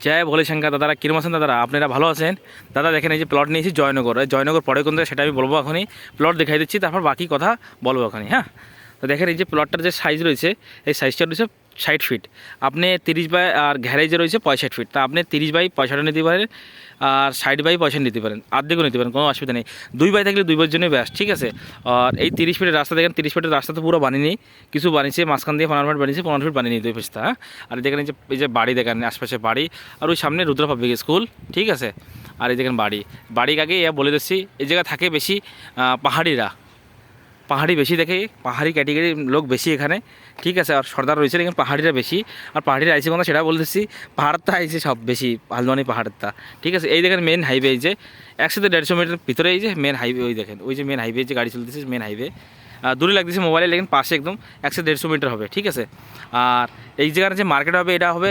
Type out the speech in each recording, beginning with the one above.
জয় ভোলে শঙ্কর। দাদারা কিরম আছেন? দাদারা আপনারা ভালো আছেন? দাদা দেখেন, এই যে প্লট নিয়েছি জয়নগর। এই জয়নগর পরে কোন জায়গায় সেটা আমি বলবো এখনই। প্লট দেখাই দিচ্ছি, তারপর বাকি কথা বলবো এখনই। হ্যাঁ, তো দেখেন এই যে প্লটটার যে সাইজ রয়েছে, এই সাইজটা রয়েছে 60 ফিট। আপনি 30 বাই, আর ঘেরাইজে রয়েছে 65 ফিট। তা আপনি 30 বাই 65 নিতে পারেন, আর 60 বাই 65 নিতে পারেন, আর্ধেকও নিতে পারেন, কোনো অসুবিধা নেই। 2 বাই থাকলে 2 বাইয়ের জন্য ব্যাস, ঠিক আছে। আর এই 30 ফিটের রাস্তা দেখেন, 30 ফিটের রাস্তা তো পুরো বানিয়ে কিছু বানিয়েছে, মাঝখান দিয়ে 15 ফিট বানিয়েছে, 15 ফিট বানিয়ে নিই 2 পেস্তা। হ্যাঁ, আর দেখেন এই যে বাড়ি দেখেন, আশপাশে বাড়ি, আর ওই সামনে রুদ্র পাবলিক স্কুল, ঠিক আছে। আর এই দেখেন বাড়ি আগে বলে দিচ্ছি, এই জায়গা থাকে বেশি পাহাড়িরা, পাহাড়ি বেশি দেখে, পাহাড়ি ক্যাটেগরির লোক বেশি এখানে, ঠিক আছে। আর সর্দার রয়েছে, এখানে পাহাড়িরা বেশি। আর পাহাড়িরা আইসি কথা সেটা বলতেছি, পাহাড়টা আইসি সব বেশি, হালদোয়ানি পাহাড়টা, ঠিক আছে। এই দেখেন মেন হাইওয়ে, এই যে 100-150 মিটার ভিতরে এই যে মেন হাইওয়ে, ওই দেখেন ওই যে মেন হাইওয়ে, যে গাড়ি চলতেছে মেন হাইওয়ে। দূরে লাগতেছে মোবাইলে, লেকিন পাশে একদম 100-150 মিটার হবে, ঠিক আছে। আর এই জায়গার যে মার্কেট হবে, এটা হবে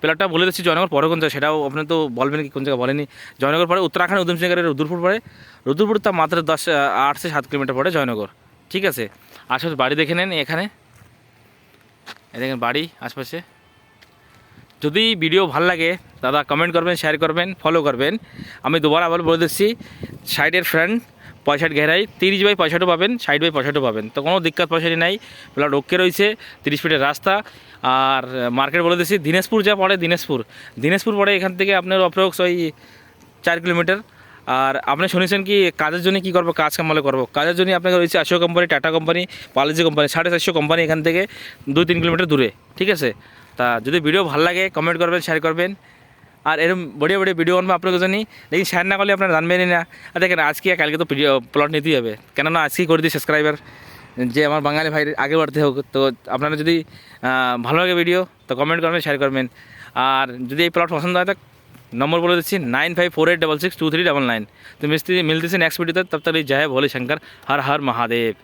প্লটটা বলে দিচ্ছি জয়নগর পরে কোন জায়গায়, সেটাও আপনি তো বলবেন কি কোন জায়গায় বলেনি। জয়নগর পরে উত্তরাখণ্ড উধমসিংহের রুদ্রপুর পরে, রুদ্রপুর তা মাত্র 8 থেকে 7 কিলোমিটার পরে জয়নগর, ঠিক আছে। আশেপাশে বাড়ি দেখে নেন, এখানে দেখেন বাড়ি আশপাশে। যদি ভিডিও ভালো লাগে দাদা কমেন্ট করবেন, শেয়ার করবেন, ফলো করবেন। আমি দুবার আবার বলে দিচ্ছি, সাইডের ফ্রেন্ড 65 ঘেরাই, 30 বাই 65 পাবেন, 60 বাই 65 পাবেন, তো কোনো দিক্কত পয়সাটি নাই। প্লট ওকে রয়েছে, 30 ফিটের রাস্তা। আর মার্কেট বলে দিচ্ছি, দিনাজপুর যা পড়ে, দিনাজপুর পড়ে এখান থেকে আপনার অপ্রক্স ওই 4 কিলোমিটার। আর আপনি শুনেছেন কি কাজের জন্য কী করবো, কাজ কামালে করবো, কাজের জন্য আপনাকে রয়েছে আসিও কোম্পানি, টাটা কোম্পানি, পালেজি কোম্পানি, 450 কোম্পানি এখান থেকে 2-3 কিলোমিটার দূরে, ঠিক আছে। তা যদি ভিডিও ভালো লাগে কমেন্ট করবেন, শেয়ার করবেন। আর এরকম বড়িয়া ভিডিও বানবো আপনাকে জানি, লেকিন শেয়ার না করলে আপনারা জানবেনই না। আর দেখেন আজকে কালকে তো প্লট নিতেই হবে, কেননা আজকেই করে দিই সাবস্ক্রাইবার, যে আমার বাঙালি ভাই আগে বাড়তে হোক। তো আপনারা যদি ভালো লাগে ভিডিও, তো কমেন্ট করবেন, শেয়ার করবেন। আর যদি এই প্লট পছন্দ হয়, তো নম্বর বলে দিচ্ছি 9548662399। তো মিলতেছি নেক্সট ভিডিওতে, তব তক জয় ভোলে শঙ্কর, হর হর মহাদেব।